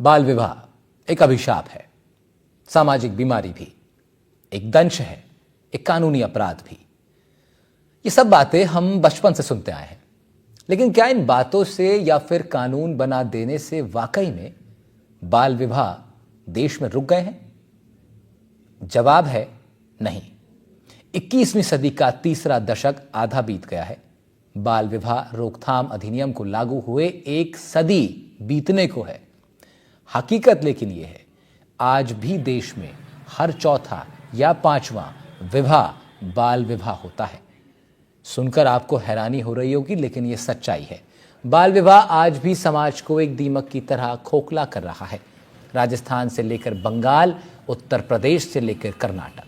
बाल विवाह एक अभिशाप है, सामाजिक बीमारी भी, एक दंश है, एक कानूनी अपराध भी। ये सब बातें हम बचपन से सुनते आए हैं, लेकिन क्या इन बातों से या फिर कानून बना देने से वाकई में बाल विवाह देश में रुक गए हैं? जवाब है नहीं। 21वीं सदी का तीसरा दशक आधा बीत गया है। बाल विवाह रोकथाम अधिनियम को लागू हुए एक सदी बीतने को है। हकीकत लेकिन यह है, आज भी देश में हर चौथा या पांचवां विवाह बाल विवाह होता है। सुनकर आपको हैरानी हो रही होगी, लेकिन यह सच्चाई है। बाल विवाह आज भी समाज को एक दीमक की तरह खोखला कर रहा है। राजस्थान से लेकर बंगाल, उत्तर प्रदेश से लेकर कर्नाटक,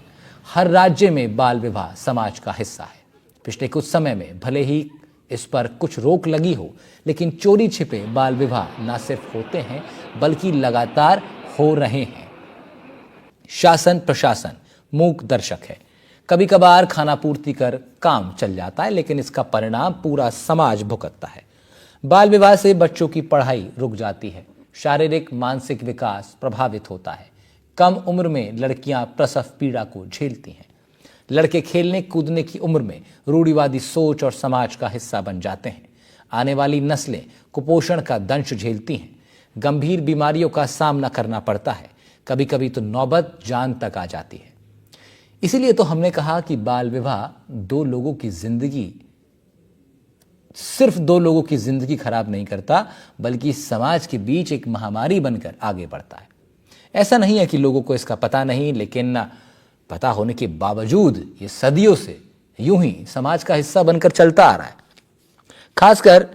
हर राज्य में बाल विवाह समाज का हिस्सा है। पिछले कुछ समय में भले ही इस पर कुछ रोक लगी हो, लेकिन चोरी छिपे बाल विवाह न सिर्फ होते हैं बल्कि लगातार हो रहे हैं। शासन प्रशासन मूक दर्शक है। कभी कभार खाना पूर्ति कर काम चल जाता है, लेकिन इसका परिणाम पूरा समाज भुगतता है। बाल विवाह से बच्चों की पढ़ाई रुक जाती है, शारीरिक मानसिक विकास प्रभावित होता है। कम उम्र में लड़कियां प्रसव पीड़ा को झेलती हैं। लड़के खेलने कूदने की उम्र में रूढ़िवादी सोच और समाज का हिस्सा बन जाते हैं। आने वाली नस्लें कुपोषण का दंश झेलती हैं। गंभीर बीमारियों का सामना करना पड़ता है। कभी कभी तो नौबत जान तक आ जाती है। इसीलिए तो हमने कहा कि बाल विवाह सिर्फ दो लोगों की जिंदगी खराब नहीं करता, बल्कि समाज के बीच एक महामारी बनकर आगे बढ़ता है। ऐसा नहीं है कि लोगों को इसका पता नहीं, लेकिन पता होने के बावजूद ये सदियों से यूं ही समाज का हिस्सा बनकर चलता आ रहा है। खासकर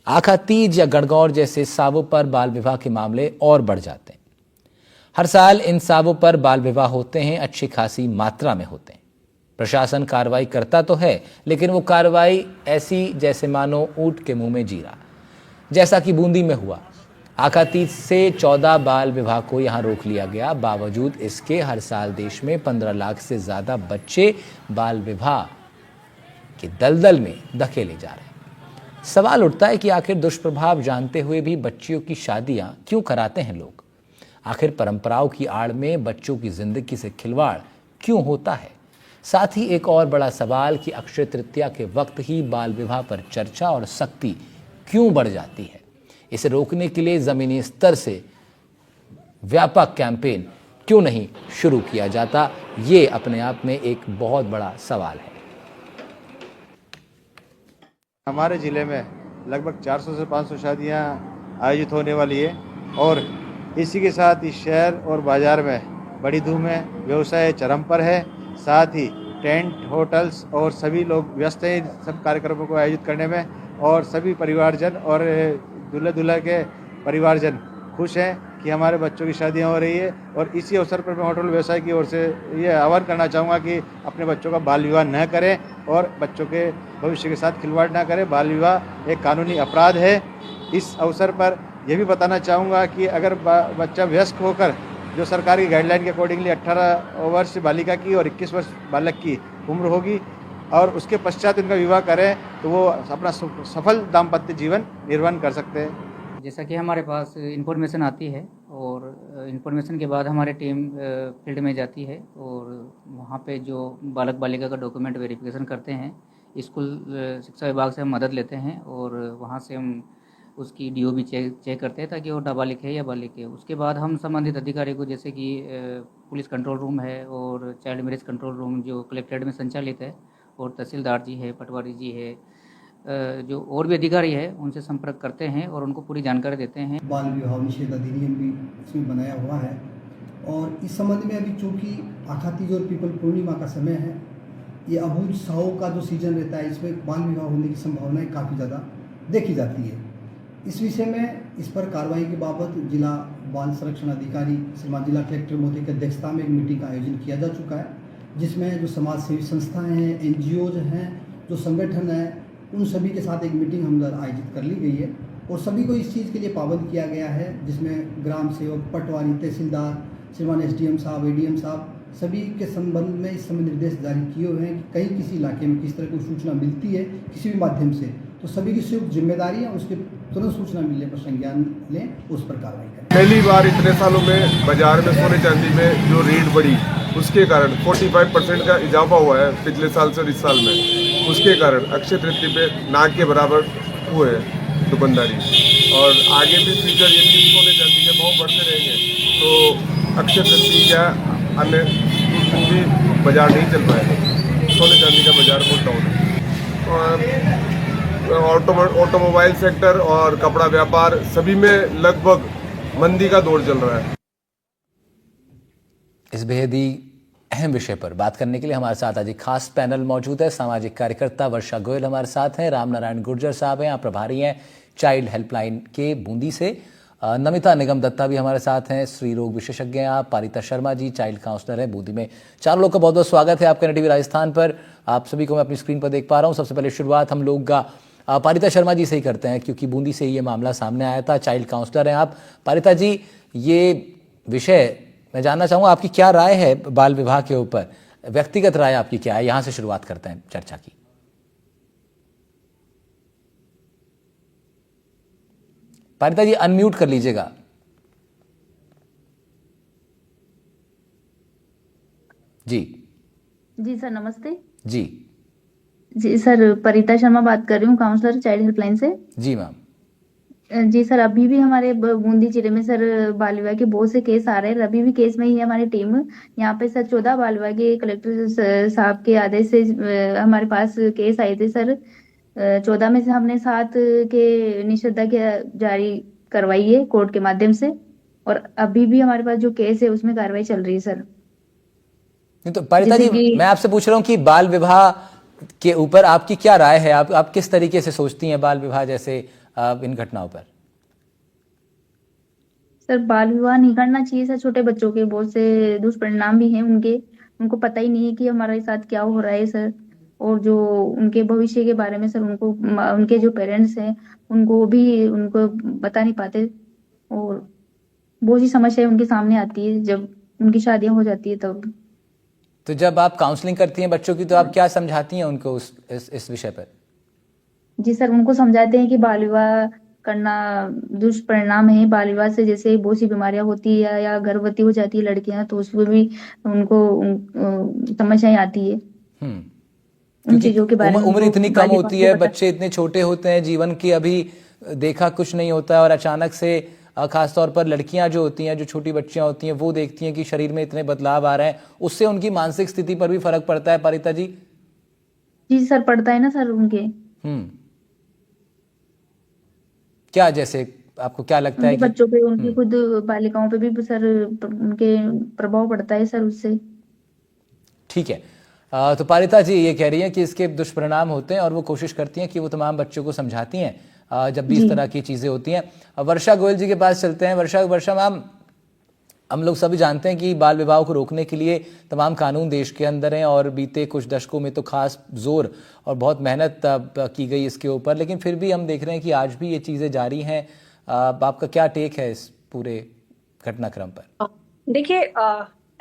आखा तीज या गणगौर जैसे सावों पर बाल विवाह के मामले और बढ़ जाते हैं। हर साल इन सावों पर बाल विवाह होते हैं, अच्छी खासी मात्रा में होते हैं। प्रशासन कार्रवाई करता तो है, लेकिन वो कार्रवाई ऐसी जैसे मानो ऊंट के मुंह में जीरा, जैसा कि बूंदी में हुआ। आखा तीज से 14 बाल विवाह को यहां रोक लिया गया। बावजूद इसके हर साल देश में 15 लाख से ज्यादा बच्चे बाल विवाह के दलदल में धकेले जा रहे हैं। सवाल उठता है कि आखिर दुष्प्रभाव जानते हुए भी बच्चियों की शादियां क्यों कराते हैं लोग? आखिर परंपराओं की आड़ में बच्चों की जिंदगी से खिलवाड़ क्यों होता है? साथ ही एक और बड़ा सवाल कि अक्षय तृतीया के वक्त ही बाल विवाह पर चर्चा और सख्ती क्यों बढ़ जाती है? इसे रोकने के लिए जमीनी स्तर से व्यापक कैंपेन क्यों नहीं शुरू किया जाता? ये अपने आप में एक बहुत बड़ा सवाल है। हमारे ज़िले में लगभग 400 से 500 शादियां आयोजित होने वाली है और इसी के साथ इस शहर और बाज़ार में बड़ी धूम है। व्यवसाय चरम पर है। साथ ही टेंट, होटल्स और सभी लोग व्यस्त हैं सब कार्यक्रमों को आयोजित करने में, और सभी परिवारजन और दूल्हे दुल्हा के परिवारजन खुश हैं कि हमारे बच्चों की शादियां हो रही है। और इसी अवसर पर मैं होटल व्यवसाय की ओर से ये आह्वान करना चाहूँगा कि अपने बच्चों का बाल विवाह न करें और बच्चों के भविष्य के साथ खिलवाड़ न करें। बाल विवाह एक कानूनी अपराध है। इस अवसर पर यह भी बताना चाहूँगा कि अगर बच्चा वयस्क होकर, जो सरकारी गाइडलाइन के अकॉर्डिंगली 18 वर्ष बालिका की और 21 वर्ष बालक की उम्र होगी, और उसके पश्चात उनका विवाह करें तो वो अपना सफल दाम्पत्य जीवन निर्वहन कर सकते हैं। जैसा कि हमारे पास इंफॉर्मेशन आती है और इंफॉर्मेशन के बाद हमारी टीम फील्ड में जाती है और वहाँ पे जो बालक बालिका का डॉक्यूमेंट वेरिफिकेशन करते हैं, स्कूल शिक्षा विभाग से हम मदद लेते हैं और वहाँ से हम उसकी डीओ भी चेक करते हैं ताकि वो नाबालिग है या बालिग है। उसके बाद हम संबंधित अधिकारी को, जैसे कि पुलिस कंट्रोल रूम है और चाइल्ड मैरिज कंट्रोल रूम जो कलेक्ट्रेट में संचालित है, और तहसीलदार जी है, पटवारी जी है, जो और भी अधिकारी है, उनसे संपर्क करते हैं और उनको पूरी जानकारी देते हैं। बाल विवाह निषेध अधिनियम भी इसमें बनाया हुआ है और इस संबंध में अभी चूँकि आखा तीज और पीपल पूर्णिमा का समय है, ये अबूझ सावों का जो सीजन रहता है, इसमें बाल विवाह होने की संभावनाएं काफ़ी ज़्यादा देखी जाती है। इस विषय में इस पर कार्रवाई के बाबत जिला बाल संरक्षण अधिकारी श्रीमान जिला कलेक्टर महोदय की अध्यक्षता में एक मीटिंग का आयोजन किया जा चुका है, जिसमें जो समाज सेवी संस्थाएं हैं, एनजीओज हैं, जो संगठन हैं, उन सभी के साथ एक मीटिंग हम आयोजित कर ली गई है और सभी को इस चीज़ के लिए पाबंद किया गया है, जिसमें ग्राम सेवक, पटवारी, तहसीलदार, श्रीमान एसडीएम साहब, एडीएम साहब सभी के संबंध में इस समय निर्देश जारी किए हुए हैं कि कहीं किसी इलाके में किस तरह की सूचना मिलती है किसी भी माध्यम से, तो सभी की संयुक्त जिम्मेदारी है, उसकी तुरंत सूचना मिलने पर संज्ञान लें, उस पर कार्रवाई करें। पहली बार इतने सालों में बाजार में सोने चांदी में जो रेट बढ़ी, उसके कारण 45% का इजाफा हुआ है पिछले साल से और इस साल में। उसके कारण अक्षय तृतीया पे नाक के बराबर हुए है दुकानदारी, और आगे भी फ्यूचर यदि सोने चांदी के भाव बढ़ते रहेंगे तो अक्षय तृतीया या अन्य भी बाजार नहीं चल पाएगा। सोने चांदी का बाजार बहुत डाउन है, और ऑटोमोबाइल सेक्टर और कपड़ा व्यापार सभी में लगभग मंदी का दौर चल रहा है। इस बेहद ही अहम विषय पर बात करने के लिए हमारे साथ आज एक खास पैनल मौजूद है। सामाजिक कार्यकर्ता वर्षा गोयल हमारे साथ हैं, राम नारायण गुर्जर साहब हैं, आप प्रभारी हैं चाइल्ड हेल्पलाइन के बूंदी से, नमिता निगम दत्ता भी हमारे साथ हैं, स्त्री रोग विशेषज्ञ हैं आप, पारिता शर्मा जी चाइल्ड काउंसलर हैं बूंदी में। चारों लोग का बहुत बहुत स्वागत है आपका NDTV राजस्थान पर। आप सभी को मैं अपनी स्क्रीन पर देख पा रहा हूँ। सबसे पहले शुरुआत हम लोग पारिता शर्मा जी से ही करते हैं, क्योंकि बूंदी से ये मामला सामने आया था। चाइल्ड काउंसलर हैं आप। पारिता जी, ये विषय मैं जानना चाहूँगा आपकी क्या राय है बाल विवाह के ऊपर, व्यक्तिगत राय आपकी क्या है? यहाँ से शुरुआत करते हैं चर्चा की। पारिता जी अनम्यूट कर लीजिएगा। जी जी सर, नमस्ते। जी जी सर, परिता शर्मा बात कर रही हूँ, काउंसलर चाइल्ड हेल्पलाइन से। जी मैम। जी सर, अभी भी हमारे बूंदी जिले में सर बाल विवाह के बहुत से केस आ रहे हैं। अभी भी केस में ही है हमारी टीम। यहाँ पे सर 14 बाल विवाह के कलेक्टर साहब के आदेश से हमारे पास केस आए थे सर। 14 में से हमने 7 के निषेधाज्ञा जारी करवाई है कोर्ट के माध्यम से, और अभी भी हमारे पास जो केस है उसमें कार्रवाई चल रही है सर। नहीं तो पारिता जी, मैं आपसे पूछ रहा हूँ कि बाल विवाह के ऊपर आपकी क्या राय है? आप किस तरीके से सोचती हैं बाल विवाह जैसे इन घटनाओं पर? सर, बाल विवाह नहीं करना चाहिए सर। छोटे बच्चों के बहुत से दुष्परिणाम भी हैं उनको पता ही नहीं है कि हमारे साथ क्या हो रहा है सर। और जो उनके भविष्य के बारे में सर, उनके जो पेरेंट्स हैं उनको बता नहीं पाते, और बहुत सी समस्याएं उनके सामने आती है जब उनकी शादियां हो जाती है तब। तो जब आप काउंसलिंग करती हैं बच्चों की, तो आप क्या समझाती हैं उनको इस विषय पर? जी सर, उनको समझाते हैं कि बाल विवाह करना दुष्परिणाम है। बाल विवाह से जैसे बहुत सी बीमारियां होती है या गर्भवती हो जाती है लड़कियां, तो उसमें भी उनको समस्याएं आती है उन क्योंकि चीजों के बारे में। उम्र इतनी बाल कम विवाह होती को है, पता- बच्चे इतने छोटे होते हैं, जीवन की अभी देखा कुछ नहीं होता है, और अचानक से खासतौर पर लड़कियां जो होती हैं, जो छोटी बच्चियां होती हैं, वो देखती हैं कि शरीर में इतने बदलाव आ रहे हैं, उससे उनकी मानसिक स्थिति पर भी फर्क पड़ता है। पारिता जी? जी सर, पड़ता है ना सर उनके। क्या, जैसे आपको क्या लगता है उनके कि बच्चों पे, उनकी खुद बालिकाओं पे भी सर उनके प्रभाव पड़ता है सर उससे। ठीक है। तो पारिता जी ये कह रही हैं कि इसके दुष्परिणाम होते हैं, और वो कोशिश करती हैं कि वो तमाम बच्चों को समझाती हैं जब भी इस तरह की चीज़ें होती हैं। वर्षा गोयल जी के पास चलते हैं। वर्षा मैम, हम लोग सभी जानते हैं कि बाल विवाह को रोकने के लिए तमाम कानून देश के अंदर हैं, और बीते कुछ दशकों में तो खास जोर और बहुत मेहनत की गई इसके ऊपर, लेकिन फिर भी हम देख रहे हैं कि आज भी ये चीज़ें जारी हैं। आपका क्या टेक है इस पूरे घटनाक्रम पर? देखिए,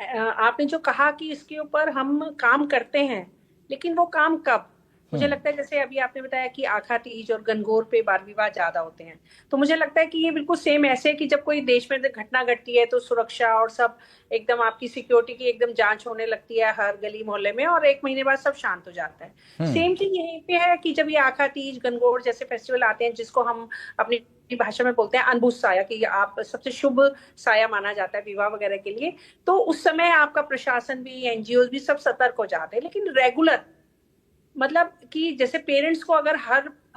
आपने जो कहा कि इसके ऊपर हम काम करते हैं, लेकिन वो काम कब? मुझे लगता है जैसे अभी आपने बताया कि आखा तीज और गणगौर पे बाल विवाह ज्यादा होते हैं, तो मुझे लगता है कि ये बिल्कुल सेम ऐसे है कि जब कोई देश में घटना घटती है तो सुरक्षा और सब एकदम आपकी सिक्योरिटी की एकदम जांच होने लगती है हर गली मोहल्ले में, और 1 महीने बाद सब शांत हो जाता है। सेम चीज यहीं पे है कि जब ये आखा तीज गणगौर जैसे फेस्टिवल आते हैं, जिसको हम अपनी भाषा में बोलते हैं अनबुस साया, कि आप सबसे शुभ साया माना जाता है विवाह वगैरह के लिए, तो उस समय आपका प्रशासन भी, एनजीओ भी सब सतर्क हो जाते हैं। लेकिन रेगुलर, मतलब कि जैसे पेरेंट्स को अगर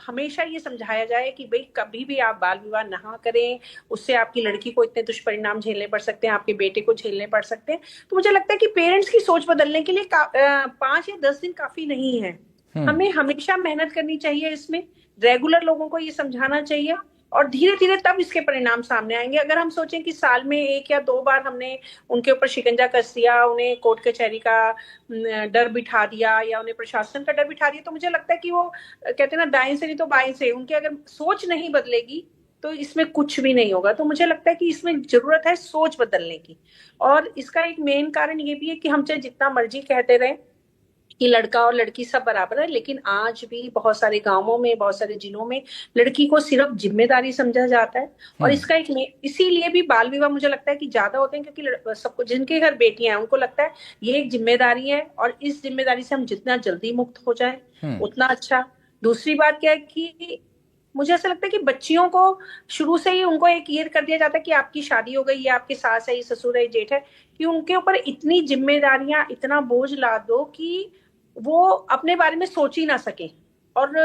हमेशा ये समझाया जाए कि भाई कभी भी आप बाल विवाह ना करें, उससे आपकी लड़की को इतने दुष्परिणाम झेलने पड़ सकते हैं, आपके बेटे को झेलने पड़ सकते हैं, तो मुझे लगता है कि पेरेंट्स की सोच बदलने के लिए 5 या 10 दिन काफी नहीं है। हमें हमेशा मेहनत करनी चाहिए इसमें, रेगुलर लोगों को ये समझाना चाहिए, और धीरे धीरे तब इसके परिणाम सामने आएंगे। अगर हम सोचें कि साल में 1 या 2 बार हमने उनके ऊपर शिकंजा कस दिया, उन्हें कोर्ट कचहरी का डर बिठा दिया या उन्हें प्रशासन का डर बिठा दिया, तो मुझे लगता है कि वो कहते हैं ना, दाएं से नहीं तो बाएं से, उनकी अगर सोच नहीं बदलेगी तो इसमें कुछ भी नहीं होगा। तो मुझे लगता है कि इसमें जरूरत है सोच बदलने की, और इसका एक मेन कारण ये भी है कि हम चाहे जितना मर्जी कहते रहे कि लड़का और लड़की सब बराबर है, लेकिन आज भी बहुत सारे गांवों में, बहुत सारे जिलों में लड़की को सिर्फ जिम्मेदारी समझा जाता है। और इसका इसीलिए भी बाल विवाह मुझे लगता है कि ज्यादा होते हैं, क्योंकि सबको, जिनके घर बेटियां हैं उनको लगता है ये एक जिम्मेदारी है और इस जिम्मेदारी से हम जितना जल्दी मुक्त हो जाए उतना अच्छा। दूसरी बात क्या है कि मुझे ऐसा लगता है कि बच्चियों को शुरू से ही उनको एक ये कर दिया जाता है कि आपकी शादी हो गई, ये आपकी सास है, ये ससुर है, ये जेठ है, कि उनके ऊपर इतनी जिम्मेदारियां, इतना बोझ ला दो कि वो अपने बारे में सोच ही ना सके। और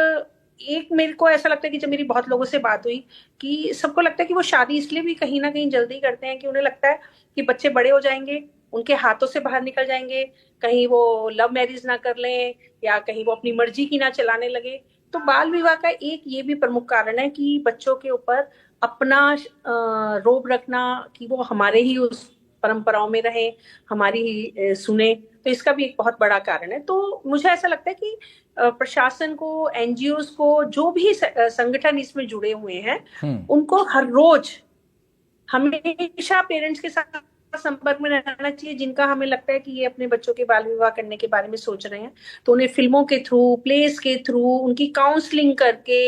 एक मेरे को ऐसा लगता है कि जब मेरी बहुत लोगों से बात हुई कि सबको लगता है कि वो शादी इसलिए भी कहीं ना कहीं जल्दी करते हैं कि उन्हें लगता है कि बच्चे बड़े हो जाएंगे, उनके हाथों से बाहर निकल जाएंगे, कहीं वो लव मैरिज ना कर लें या कहीं वो अपनी मर्जी की ना चलाने लगे। तो बाल विवाह का एक ये भी प्रमुख कारण है कि बच्चों के ऊपर अपना रोब रखना, कि वो हमारे ही उस परंपराओं में रहे, हमारी ही सुने। तो इसका भी एक बहुत बड़ा कारण है। तो मुझे ऐसा लगता है कि प्रशासन को, एनजीओ को, जो भी संगठन इसमें जुड़े हुए हैं, उनको हर रोज हमेशा पेरेंट्स के साथ संपर्क में रहना चाहिए, जिनका हमें लगता है कि ये अपने बच्चों के बाल विवाह करने के बारे में सोच रहे हैं। तो उन्हें फिल्मों के थ्रू, प्लेस के थ्रू, उनकी काउंसलिंग करके,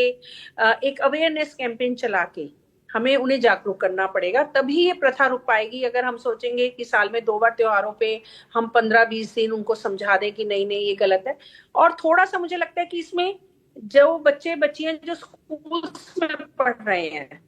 एक अवेयरनेस कैंपेन चला के हमें उन्हें जागरूक करना पड़ेगा, तभी ये प्रथा रुक पाएगी। अगर हम सोचेंगे कि साल में 2 बार त्योहारों पे हम 15-20 दिन उनको समझा दें कि नहीं नहीं ये गलत है। और थोड़ा सा मुझे लगता है कि इसमें जो बच्चे बच्चियां जो स्कूल्स में पढ़ रहे हैं,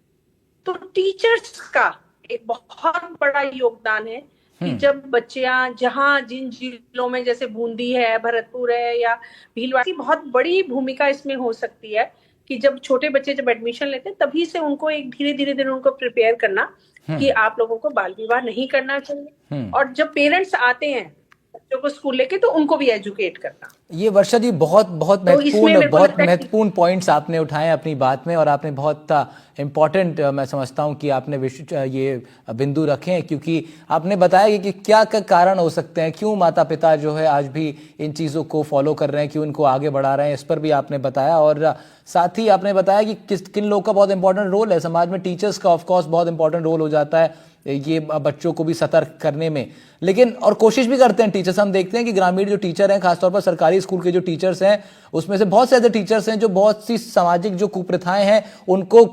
तो टीचर्स का एक बहुत बड़ा योगदान है कि जब बच्चियां जिन जिलों में, जैसे बूंदी है, भरतपुर है या भीलवाड़ा, बहुत बड़ी भूमिका इसमें हो सकती है कि जब छोटे बच्चे जब एडमिशन लेते हैं तभी से उनको एक धीरे धीरे उनको प्रिपेयर करना कि आप लोगों को बाल विवाह नहीं करना चाहिए। और जब पेरेंट्स आते हैं बच्चों को स्कूल लेके, तो उनको भी एजुकेट करना। ये वर्षा जी बहुत महत्वपूर्ण पॉइंट्स आपने उठाए अपनी बात में, और आपने बहुत इम्पोर्टेंट मैं समझता हूं कि आपने ये बिंदु रखे हैं, क्योंकि आपने बताया कि क्या कारण हो सकते हैं, क्यों माता पिता जो है आज भी इन चीज़ों को फॉलो कर रहे हैं, क्यों इनको आगे बढ़ा रहे हैं, इस पर भी आपने बताया। और साथ ही आपने बताया कि किन लोगों का बहुत इंपॉर्टेंट रोल है समाज में। टीचर्स का ऑफकोर्स बहुत इंपॉर्टेंट रोल हो जाता है ये बच्चों को भी सतर्क करने में, लेकिन और कोशिश भी करते हैं टीचर्स। हम देखते हैं कि ग्रामीण जो टीचर हैं, खासतौर पर सरकारी स्कूल के जो टीचर्स हैं, उसमें से बहुत से ऐसे टीचर्स हैं जो बहुत सी सामाजिक जो कुप्रथाएं हैं उनको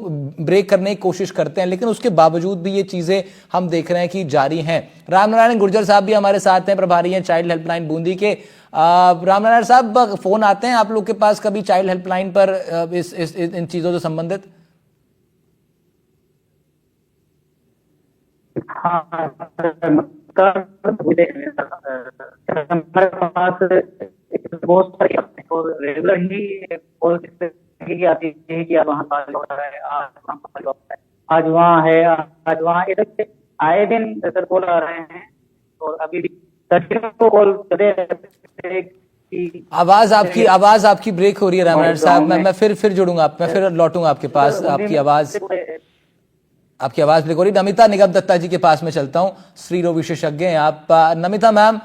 ब्रेक करने की कोशिश करते हैं, लेकिन उसके बावजूद भी ये चीजें हम देख रहे हैं कि जारी हैं। रामनारायण गुर्जर साहब भी हमारे साथ हैं, प्रभारी हैं चाइल्ड हेल्पलाइन बूंदी के। रामनारायण साहब, फोन आते हैं आप लोग के पास कभी चाइल्ड हेल्पलाइन पर इन चीजों से संबंधित? हमारे पास बहुत सारी रेगुलर ही आती है कि वहाँ आज वहाँ है, आज वहाँ इधर आए दिन सर कॉल आ रहे हैं, और अभी भी कॉल कर रहे हैं। आवाज आपकी ब्रेक हो रही है रामनारायण साहब। मैं फिर जुड़ूंगा, मैं फिर लौटूंगा आपके पास। आपकी आवाज ब्रेक हो रही। नमिता निगम दत्ता जी के पास में चलता हूं, स्त्री रोग विशेषज्ञ हैं आप। नमिता मैम,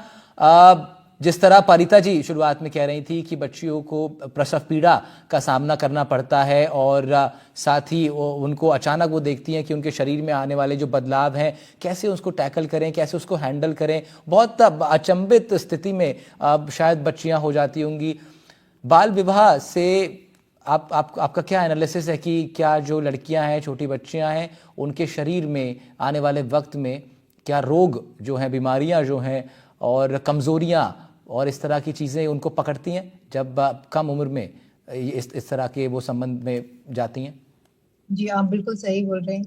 जिस तरह परिता जी शुरुआत में कह रही थी कि बच्चियों को प्रसव पीड़ा का सामना करना पड़ता है, और साथ ही उनको अचानक वो देखती हैं कि उनके शरीर में आने वाले जो बदलाव हैं, कैसे उसको टैकल करें, कैसे उसको हैंडल करें, बहुत अचंभित स्थिति में शायद बच्चियां हो जाती होंगी। बाल विवाह से आपका क्या एनालिसिस है कि क्या जो लड़कियां हैं, छोटी बच्चियां हैं, उनके शरीर में आने वाले वक्त में क्या रोग जो हैं, बीमारियां जो हैं और कमजोरियां और इस तरह की चीज़ें उनको पकड़ती हैं जब कम उम्र में इस तरह के वो संबंध में जाती हैं? जी, आप बिल्कुल सही बोल रहे हैं।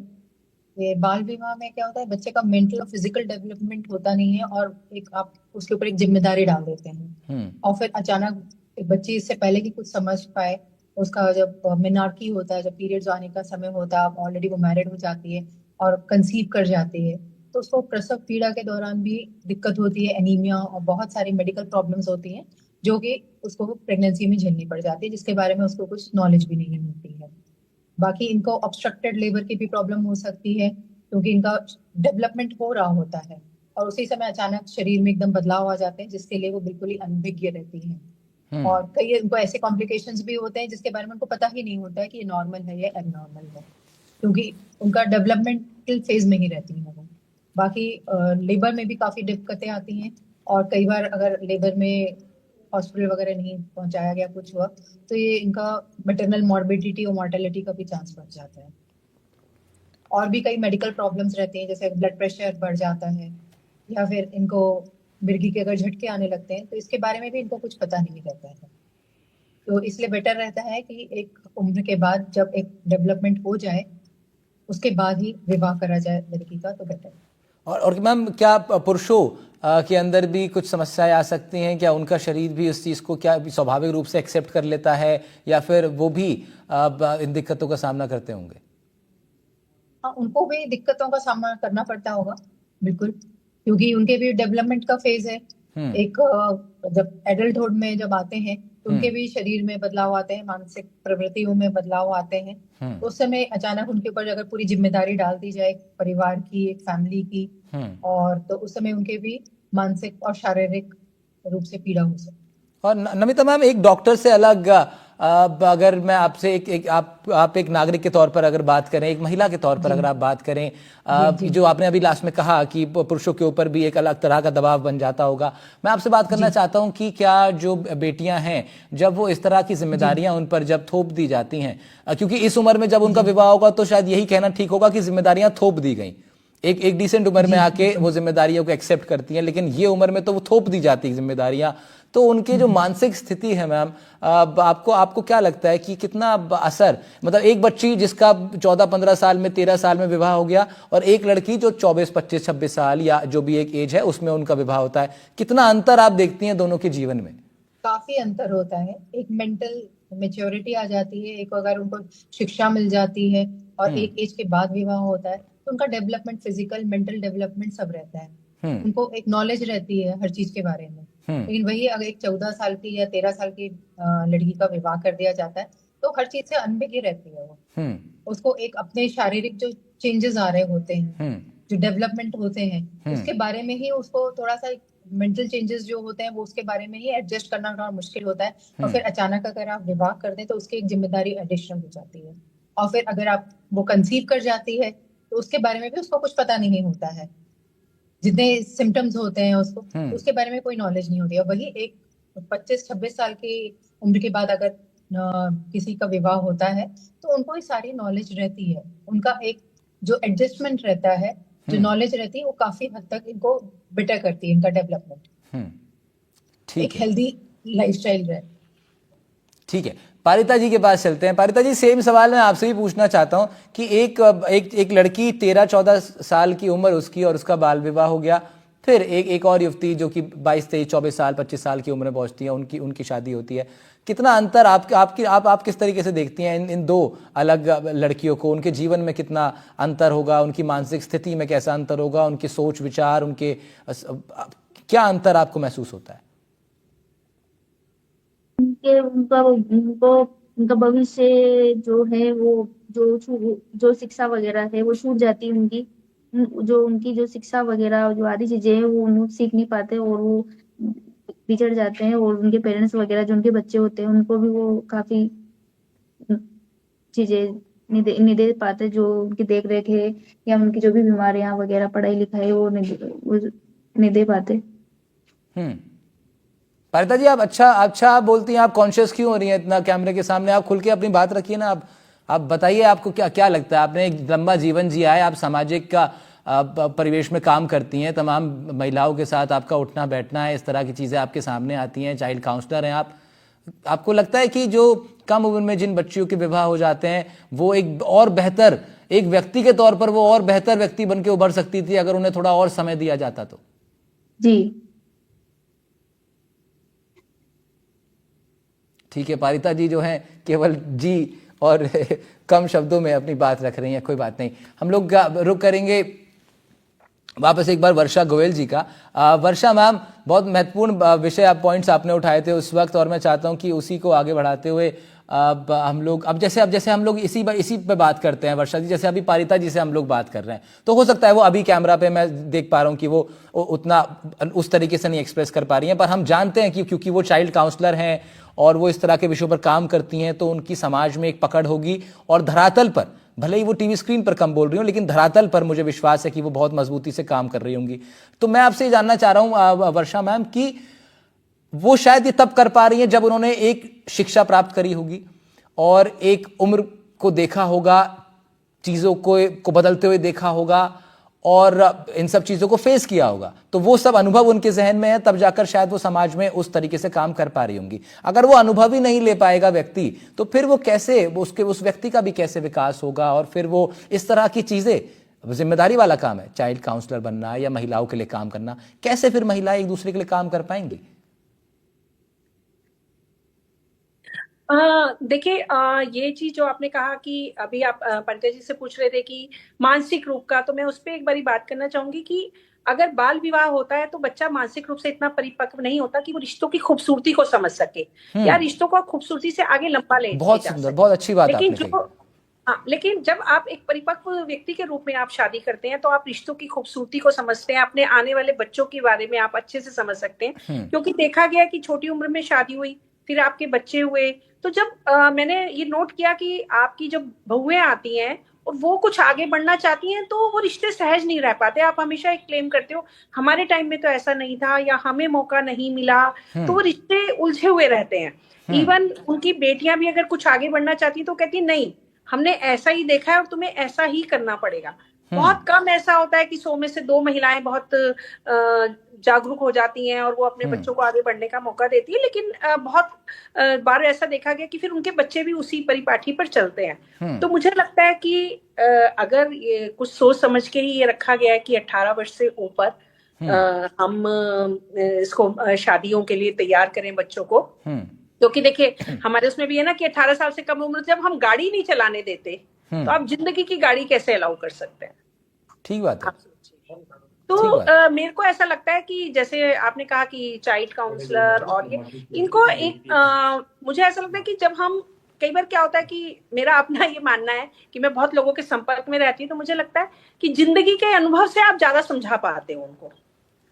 ये बाल विवाह में क्या होता है, बच्चे का मेंटल और फिजिकल डेवलपमेंट होता नहीं है, और आप उसके ऊपर एक जिम्मेदारी डाल देते हैं, और फिर अचानक बच्ची इससे पहले कि कुछ समझ पाए, उसका जब मेनार्की होता है, जब पीरियड्स आने का समय होता है, ऑलरेडी वो मैरिड हो जाती है और कंसीव कर जाती है, तो उसको प्रसव पीड़ा के दौरान भी दिक्कत होती है, एनीमिया और बहुत सारी मेडिकल प्रॉब्लम्स होती हैं, जो कि उसको प्रेगनेंसी में झेलनी पड़ जाती है, जिसके बारे में उसको कुछ नॉलेज भी नहीं होती है। बाकी इनको ऑब्स्ट्रक्टेड लेबर की भी प्रॉब्लम हो सकती है, क्योंकि इनका डेवलपमेंट हो रहा होता है और उसी समय अचानक शरीर में एकदम बदलाव आ जाते हैं, जिसके लिए वो बिल्कुल ही अनभिज्ञ रहती है। और कई उनको ऐसे कॉम्प्लिकेशंस भी होते हैं जिसके बारे में उनको पता ही नहीं होता है कि ये नॉर्मल है या एबनॉर्मल है, क्योंकि उनका डेवलपमेंटल फेज में ही रहती है वो। बाकी लेबर में भी काफी दिक्कतें आती हैं, और कई बार अगर लेबर में हॉस्पिटल वगैरह नहीं पहुंचाया गया, कुछ हुआ तो ये इनका मैटरनल मॉर्बिडिटी और मॉर्टेलिटी का भी चांस बढ़ जाता है। और भी कई मेडिकल प्रॉब्लम्स रहती हैं, जैसे ब्लड प्रेशर बढ़ जाता है या फिर इनको मिर्गी के अगर झटके आने लगते हैं तो इसके बारे में भी इनको कुछ पता नहीं रहता है। तो इसलिए बेटर रहता है कि एक उम्र के बाद जब एक डेवलपमेंट हो जाए उसके बाद ही विवाह करा जाए लड़की का, तो बेटर। और मैम, क्या पुरुषों के अंदर भी कुछ समस्याएं आ सकती हैं? क्या उनका शरीर भी उस चीज़ को क्या स्वाभाविक रूप से एक्सेप्ट कर लेता है, या फिर वो भी इन दिक्कतों का सामना करते होंगे? हाँ, उनको भी दिक्कतों का सामना करना पड़ता होगा, बिल्कुल, क्योंकि उनके भी डेवलपमेंट का फेज है। एक जब एडल्टहुड में जब आते हैं तो उनके भी शरीर में बदलाव आते हैं, मानसिक प्रवृत्तियों में बदलाव आते हैं। तो उस समय अचानक उनके ऊपर अगर पूरी जिम्मेदारी डाल दी जाए एक परिवार की, एक फैमिली की, और तो उस समय उनके भी मानसिक और शारीरिक रूप से पीड़ा हो सकती है। और नमिता मैम, एक डॉक्टर से अलग अगर मैं आपसे आप एक नागरिक के तौर पर अगर बात करें, एक महिला के तौर पर अगर आप बात करें, जो आपने अभी लास्ट में कहा कि पुरुषों के ऊपर भी एक अलग तरह का दबाव बन जाता होगा, मैं आपसे बात करना चाहता हूं कि क्या जो बेटियां हैं, जब वो इस तरह की जिम्मेदारियां उन पर जब थोप दी जाती हैं, क्योंकि इस उम्र में जब उनका विवाह होगा तो शायद यही कहना ठीक होगा कि जिम्मेदारियां थोप दी गई, एक डिसेंट उम्र में आके वो जिम्मेदारियों को एक्सेप्ट करती हैं, लेकिन ये उम्र में तो वो थोप दी जाती है जिम्मेदारियां। तो उनकी जो मानसिक स्थिति है मैम, आपको क्या लगता है कि कितना असर, मतलब एक बच्ची जिसका 14-15 साल में, 13 साल में विवाह हो गया, और एक लड़की जो 24-25-26 साल या जो भी एक एज है उसमें उनका विवाह होता है, कितना अंतर आप देखती हैं दोनों के जीवन में? काफी अंतर होता है। एक मेंटल मेच्योरिटी आ जाती है, एक अगर उनको शिक्षा मिल जाती है और एक एज के बाद विवाह होता है तो उनका डेवलपमेंट, फिजिकल मेंटल डेवलपमेंट सब रहता है। उनको एक नॉलेज रहती है हर चीज के बारे में। लेकिन वही अगर एक 14 साल की या 13 साल की लड़की का विवाह कर दिया जाता है तो हर चीज से अनभिज्ञ रहती है वो। उसको एक अपने शारीरिक जो चेंजेस आ रहे होते हैं, जो डेवलपमेंट होते हैं, उसके बारे में ही उसको थोड़ा सा मेंटल चेंजेस जो होते हैं वो उसके बारे में ही एडजस्ट करना थोड़ा मुश्किल होता है। और फिर अचानक अगर आप विवाह कर दें तो उसकी एक जिम्मेदारी एडिशनल हो जाती है। और फिर अगर आप वो कंसीव कर जाती है तो उसके बारे में भी उसको कुछ पता नहीं होता है, जितने सिम्टम्स होते हैं उसको, उसके बारे में कोई नॉलेज नहीं होती है। वही एक 25-26 साल की उम्र के बाद अगर किसी का विवाह होता है तो उनको ये सारी नॉलेज रहती है। उनका एक जो एडजस्टमेंट रहता है, जो नॉलेज रहती है, वो काफी हद तक इनको बेटर करती है, इनका डेवलपमेंट, एक हेल्दी लाइफस्टाइल रहे। ठीक है, पारिता जी के पास चलते हैं। पारिता जी, सेम सवाल मैं आपसे भी पूछना चाहता हूं कि एक लड़की 13-14 साल की उम्र उसकी और उसका बाल विवाह हो गया, फिर एक और युवती जो कि 22-23-24 साल 25 साल की उम्र में पहुंचती है, उनकी शादी होती है। कितना अंतर आप किस तरीके से देखती हैं इन दो अलग लड़कियों को? उनके जीवन में कितना अंतर होगा, उनकी मानसिक स्थिति में कैसा अंतर होगा, उनके सोच विचार, उनके क्या अंतर आपको महसूस होता है? उनका भविष्य जो है वो जो शिक्षा वगैरह है वो छूट जाती है उनकी, उनकी जो शिक्षा वगैरह जो आदि चीजें हैं वो सीख नहीं पाते और वो बिछड़ जाते हैं। और उनके पेरेंट्स वगैरह जो उनके बच्चे होते हैं उनको भी वो काफी चीजें नहीं दे पाते, जो उनकी देख रेख है या उनकी जो भी बीमारियां वगैरह, पढ़ाई लिखाई, वो नहीं दे पाते। पारिता जी, आप अच्छा बोलती हैं, आप कॉन्शियस क्यों हो रही हैं इतना कैमरे के सामने? आप खुल के अपनी बात रखिए ना। आप बताइए, आपको क्या लगता है? आपने एक लंबा जीवन जिया है, आप सामाजिक का परिवेश में काम करती हैं, तमाम महिलाओं के साथ आपका उठना बैठना है, इस तरह की चीज़ें आपके सामने आती हैं, चाइल्ड काउंसलर हैं आप। आपको लगता है कि जो कम उम्र में जिन बच्चियों के विवाह हो जाते हैं वो एक और बेहतर, एक व्यक्ति के तौर पर वो और बेहतर व्यक्ति बन के उभर सकती थी अगर उन्हें थोड़ा और समय दिया जाता तो? जी ठीक है, पारिता जी जो हैं केवल जी और कम शब्दों में अपनी बात रख रही हैं, कोई बात नहीं। हम लोग रुक करेंगे वापस एक बार वर्षा गोयल जी का। वर्षा मैम, बहुत महत्वपूर्ण विषय आप पॉइंट्स आपने उठाए थे उस वक्त, और मैं चाहता हूं कि उसी को आगे बढ़ाते हुए हम लोग अब जैसे हम लोग इसी पे बात करते हैं वर्षा जी, जैसे अभी पारिता जी से हम लोग बात कर रहे हैं, तो हो सकता है वो अभी कैमरा पे मैं देख पा रहा हूं कि वो उतना उस तरीके से नहीं एक्सप्रेस कर पा रही हैं, पर हम जानते हैं कि क्योंकि वो चाइल्ड काउंसलर हैं और वो इस तरह के विषयों पर काम करती हैं, तो उनकी समाज में एक पकड़ होगी, और धरातल पर, भले ही वो टीवी स्क्रीन पर कम बोल रही हो, लेकिन धरातल पर मुझे विश्वास है कि वो बहुत मजबूती से काम कर रही होंगी। तो मैं आपसे जानना चाह रहा हूं वर्षा मैम कि वो शायद ये तब कर पा रही हैं जब उन्होंने एक शिक्षा प्राप्त करी होगी और एक उम्र को देखा होगा, चीजों को बदलते हुए देखा होगा और इन सब चीजों को फेस किया होगा। तो वो सब अनुभव उनके जहन में है, तब जाकर शायद वो समाज में उस तरीके से काम कर पा रही होंगी। अगर वो अनुभव ही नहीं ले पाएगा व्यक्ति, तो फिर वो कैसे, उस व्यक्ति का भी कैसे विकास होगा। और फिर वो इस तरह की चीजें, जिम्मेदारी वाला काम है, चाइल्ड काउंसलर बनना या महिलाओं के लिए काम करना, कैसे फिर महिलाएं एक दूसरे के लिए काम कर पाएंगी? देखिए, ये चीज जो आपने कहा कि अभी आप पंकज जी से पूछ रहे थे कि मानसिक रूप का, तो मैं उस पर एक बारी बात करना चाहूंगी कि अगर बाल विवाह होता है तो बच्चा मानसिक रूप से इतना परिपक्व नहीं होता कि वो रिश्तों की खूबसूरती को समझ सके या रिश्तों को खूबसूरती से आगे लंबा ले बहुत जा सुंदर, सके। बहुत अच्छी बात आपने लेकिन कही। हाँ, लेकिन जब आप एक परिपक्व व्यक्ति के रूप में आप शादी करते हैं तो आप रिश्तों की खूबसूरती को समझते हैं, अपने आने वाले बच्चों के बारे में आप अच्छे से समझ सकते हैं। क्योंकि देखा गया कि छोटी उम्र में शादी हुई, फिर आपके बच्चे हुए, तो जब मैंने ये नोट किया कि आपकी जब बहुएं आती हैं और वो कुछ आगे बढ़ना चाहती हैं तो वो रिश्ते सहज नहीं रह पाते। आप हमेशा एक क्लेम करते हो हमारे टाइम में तो ऐसा नहीं था या हमें मौका नहीं मिला, तो वो रिश्ते उलझे हुए रहते हैं। इवन उनकी बेटियां भी अगर कुछ आगे बढ़ना चाहती तो कहती नहीं, हमने ऐसा ही देखा है और तुम्हें ऐसा ही करना पड़ेगा। बहुत कम ऐसा होता है कि 100 में से 2 महिलाएं बहुत जागरूक हो जाती हैं और वो अपने बच्चों को आगे बढ़ने का मौका देती है, लेकिन बहुत बार ऐसा देखा गया कि फिर उनके बच्चे भी उसी परिपाठी पर चलते हैं। तो मुझे लगता है कि अगर ये कुछ सोच समझ के ही ये रखा गया है कि 18 वर्ष से ऊपर हम इसको शादियों के लिए तैयार करें बच्चों को, क्योंकि देखिए हमारे उसमें भी है ना कि 18 साल से कम उम्र जब हम गाड़ी नहीं चलाने देते तो आप जिंदगी की गाड़ी कैसे अलाउ कर सकते हैं? ठीक बात है। तो मेरे को ऐसा लगता है कि जैसे आपने कहा कि चाइल्ड काउंसलर और ये इनको एक मुझे ऐसा लगता है कि जब हम, कई बार क्या होता है कि मेरा अपना ये मानना है कि मैं बहुत लोगों के संपर्क में रहती हूँ, तो मुझे लगता है कि जिंदगी के अनुभव से आप ज्यादा समझा पाते हो उनको।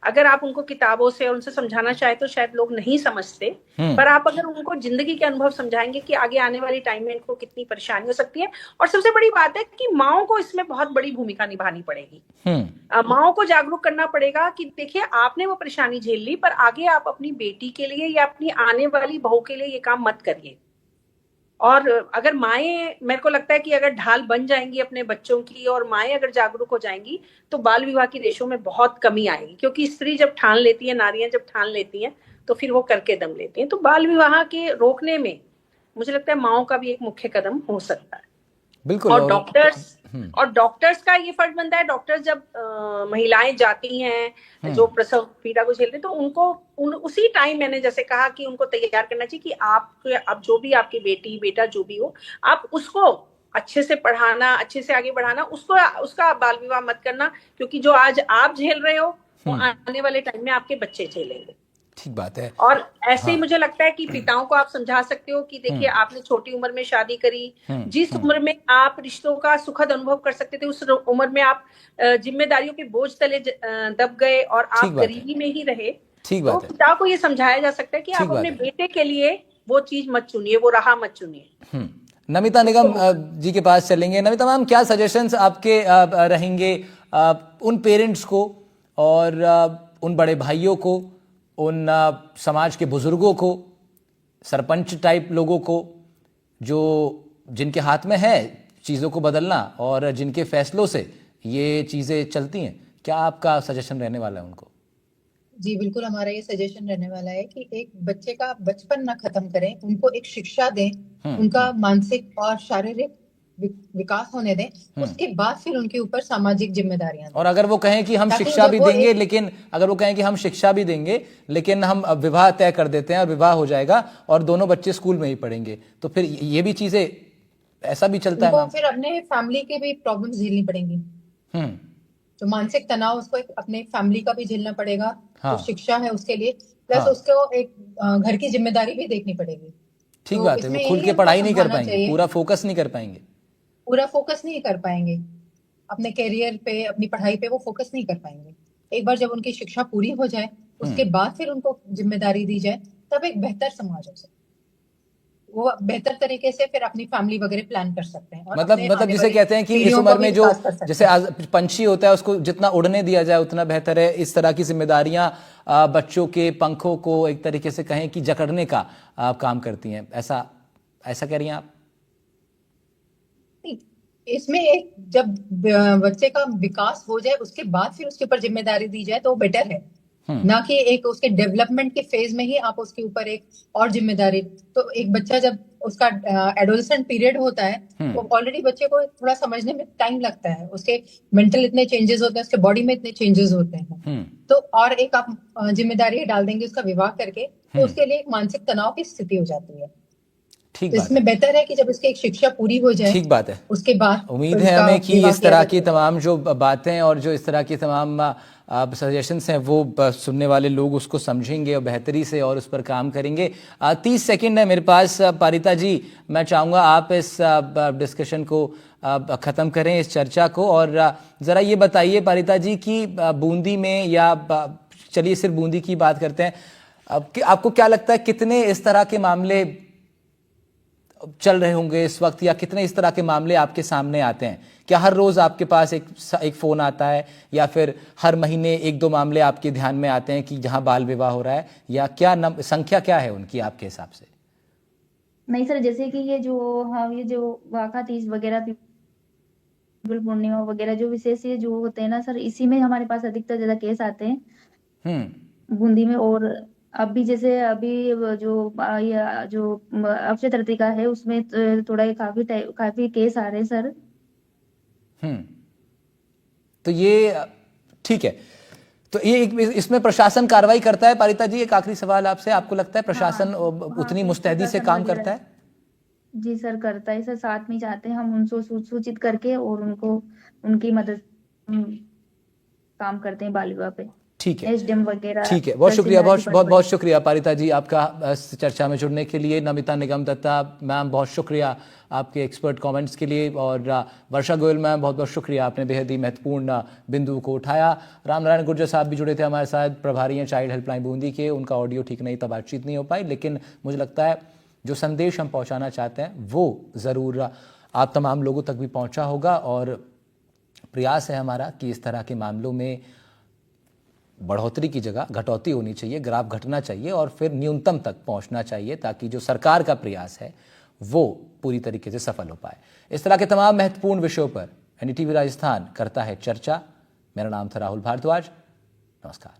अगर आप उनको किताबों से उनसे समझाना चाहे तो शायद लोग नहीं समझते, पर आप अगर उनको जिंदगी के अनुभव समझाएंगे कि आगे आने वाली टाइम में इनको कितनी परेशानी हो सकती है। और सबसे बड़ी बात है कि माओं को इसमें बहुत बड़ी भूमिका निभानी पड़ेगी। माओं को जागरूक करना पड़ेगा कि देखिए आपने वो परेशानी झेल ली, पर आगे आप अपनी बेटी के लिए या अपनी आने वाली बहू के लिए ये काम मत करिए। और अगर माएं, मेरे को लगता है कि अगर ढाल बन जाएंगी अपने बच्चों की और माएं अगर जागरूक हो जाएंगी तो बाल विवाह की रेशो में बहुत कमी आएगी। क्योंकि स्त्री जब ठान लेती है, नारियां जब ठान लेती हैं तो फिर वो करके दम लेती हैं। तो बाल विवाह के रोकने में मुझे लगता है माओं का भी एक मुख्य कदम हो सकता है। बिल्कुल। और डॉक्टर्स का ये फर्ज बनता है। डॉक्टर्स जब महिलाएं जाती हैं जो प्रसव पीड़ा को झेलते हैं तो उनको उसी टाइम, मैंने जैसे कहा कि उनको तैयार करना चाहिए कि आप जो भी आपकी बेटी बेटा जो भी हो, आप उसको अच्छे से पढ़ाना, अच्छे से आगे बढ़ाना, उसका बाल विवाह मत करना। क्योंकि जो आज आप झेल रहे हो वो आने वाले टाइम में आपके बच्चे झेलेंगे। ठीक बात है। और ऐसे ही मुझे लगता है कि पिताओं को आप समझा सकते हो कि देखिए आपने छोटी उम्र में शादी करी, जिस उम्र में आप रिश्तों का सुखद अनुभव कर सकते थे उस उम्र में आप जिम्मेदारियों के बोझ तले दब गए और आप गरीबी में ही रहे। तो पिता को ये समझाया जा सकता है कि आप अपने बेटे के लिए वो चीज मत चुनिए, वो राह मत चुनिए। नमिता निगम जी के पास चलेंगे। नमिता मैम, क्या सजेशंस आपके रहेंगे उन पेरेंट्स को और उन बड़े भाइयों को, उन समाज के बुजुर्गों को, सरपंच टाइप लोगों को, जिनके हाथ में है चीज़ों को बदलना और जिनके फैसलों से ये चीज़ें चलती हैं? क्या आपका सजेशन रहने वाला है उनको? जी बिल्कुल, हमारा ये सजेशन रहने वाला है कि एक बच्चे का बचपन ना खत्म करें, उनको एक शिक्षा दें, उनका मानसिक और शारीरिक विकास होने दें, उसके बाद फिर उनके ऊपर सामाजिक जिम्मेदारियां दें। और अगर वो कहें कि हम शिक्षा भी देंगे, लेकिन अगर वो कहें कि हम शिक्षा भी देंगे लेकिन हम विवाह तय कर देते हैं और विवाह हो जाएगा और दोनों बच्चे स्कूल में ही पढ़ेंगे, तो फिर ये भी चीजें, ऐसा भी चलता है। फिर अपने फैमिली के भी प्रॉब्लम्स झेलनी पड़ेंगी। जो मानसिक तनाव उसको अपने फैमिली का भी झेलना पड़ेगा। जो शिक्षा है उसके लिए, प्लस उसको एक घर की जिम्मेदारी भी देखनी पड़ेगी। ठीक बात है। वो खुल के पढ़ाई नहीं कर पाएंगे, पूरा फोकस नहीं कर पाएंगे अपने कैरियर पे, अपनी पढ़ाई पे वो फोकस नहीं कर पाएंगे। एक बार जब उनकी शिक्षा पूरी हो जाए उसके बाद फिर उनको जिम्मेदारी दी जाए, तब एक बेहतर समाज हो सकता है। वो बेहतर तरीके से फिर अपनी फैमिली वगैरह प्लान कर सकते हैं और मतलब अपने मतलब आने जिसे वाली कहते हैं कि इस पीढ़ियों उम्र को भी में जो विकास कर सकते जैसे हैं। पंछी होता है उसको जितना उड़ने दिया जाए उतना बेहतर है, इस तरह की जिम्मेदारियां बच्चों के पंखों को एक तरीके से कहें कि जकड़ने का काम करती हैं, ऐसा ऐसा कह रही हैं आप? इसमें एक जब बच्चे का विकास हो जाए उसके बाद फिर उसके ऊपर जिम्मेदारी दी जाए तो वो बेटर है, ना कि एक उसके डेवलपमेंट के फेज में ही आप उसके ऊपर एक और जिम्मेदारी। तो एक बच्चा जब उसका एडोलेसेंट पीरियड होता है तो ऑलरेडी बच्चे को थोड़ा समझने में टाइम लगता है, उसके मेंटल इतने चेंजेस होते हैं, उसके बॉडी में इतने चेंजेस होते हैं। तो और एक आप जिम्मेदारी डाल देंगे उसका विवाह करके तो उसके लिए एक मानसिक तनाव की स्थिति हो जाती है। ठीक तो बात है, इसमें बेहतर है कि जब उसकी एक शिक्षा पूरी हो जाए ठीक बात है। उसके बाद उम्मीद है उसका हमें कि विवाह इस किया तरह जा की सकता है। तमाम जो बातें और जो इस तरह की तमाम सजेशंस हैं वो सुनने वाले लोग उसको समझेंगे और बेहतरी से और उस पर काम करेंगे। 30 सेकंड है मेरे पास। पारिता जी, मैं चाहूँगा आप इस डिस्कशन को ख़त्म करें, इस चर्चा को, और ज़रा ये बताइए पारिता जी कि बूंदी में, या चलिए सिर्फ बूंदी की बात करते हैं, आपको क्या लगता है कितने इस तरह के मामले चल रहे होंगे इस वक्त, या कितने इस तरह के मामले आपके सामने आते हैं? क्या हर रोज आपके पास एक फोन आता है, या फिर हर महीने 1-2 मामले आपके ध्यान में आते हैं कि जहां बाल विवाह हो रहा है, या क्या संख्या क्या है उनकी आपके हिसाब से? नहीं सर, जैसे कि ये जो वाका तीज वगैरह, पीपल पूर्णिमा वगैरह, जो विशेष ये जो होते हैं ना सर, इसी में हमारे पास अधिकतर ज्यादा केस आते हैं बूंदी में। और अभी जैसे अभी जो अक्षय तृतीया है उसमें थोड़ा काफी केस आ रहे हैं सर। तो ये ठीक है, तो ये इसमें प्रशासन कार्रवाई करता है? पारिता जी, एक आखिरी सवाल आपसे, आपको लगता है प्रशासन उतनी मुस्तैदी से काम करता है? जी सर, करता है सर। साथ में जाते हैं हम उनको सूचित करके, और उनकी मदद काम करते हैं बाल विवाह पे। ठीक है, एसडीएम वगैरह। ठीक है, बहुत शुक्रिया, बहुत शुक्रिया पारिता जी आपका इस चर्चा में जुड़ने के लिए। नमिता निगम दत्ता मैम, बहुत शुक्रिया आपके एक्सपर्ट कमेंट्स के लिए, और वर्षा गोयल मैम, बहुत बहुत शुक्रिया, आपने बेहद ही महत्वपूर्ण बिंदु को उठाया। रामनारायण गुर्जर साहब भी जुड़े थे हमारे साथ, प्रभारी हैं चाइल्ड हेल्पलाइन बूंदी के। उनका ऑडियो ठीक नहीं था, बातचीत नहीं हो पाई, लेकिन मुझे लगता है जो संदेश हम पहुँचाना चाहते हैं वो ज़रूर आप तमाम लोगों तक भी पहुँचा होगा। और प्रयास है हमारा कि इस तरह के मामलों में बढ़ोतरी की जगह घटौती होनी चाहिए, ग्राफ घटना चाहिए, और फिर न्यूनतम तक पहुंचना चाहिए, ताकि जो सरकार का प्रयास है वो पूरी तरीके से सफल हो पाए। इस तरह के तमाम महत्वपूर्ण विषयों पर एनडीटीवी राजस्थान करता है चर्चा। मेरा नाम था राहुल भारद्वाज। नमस्कार।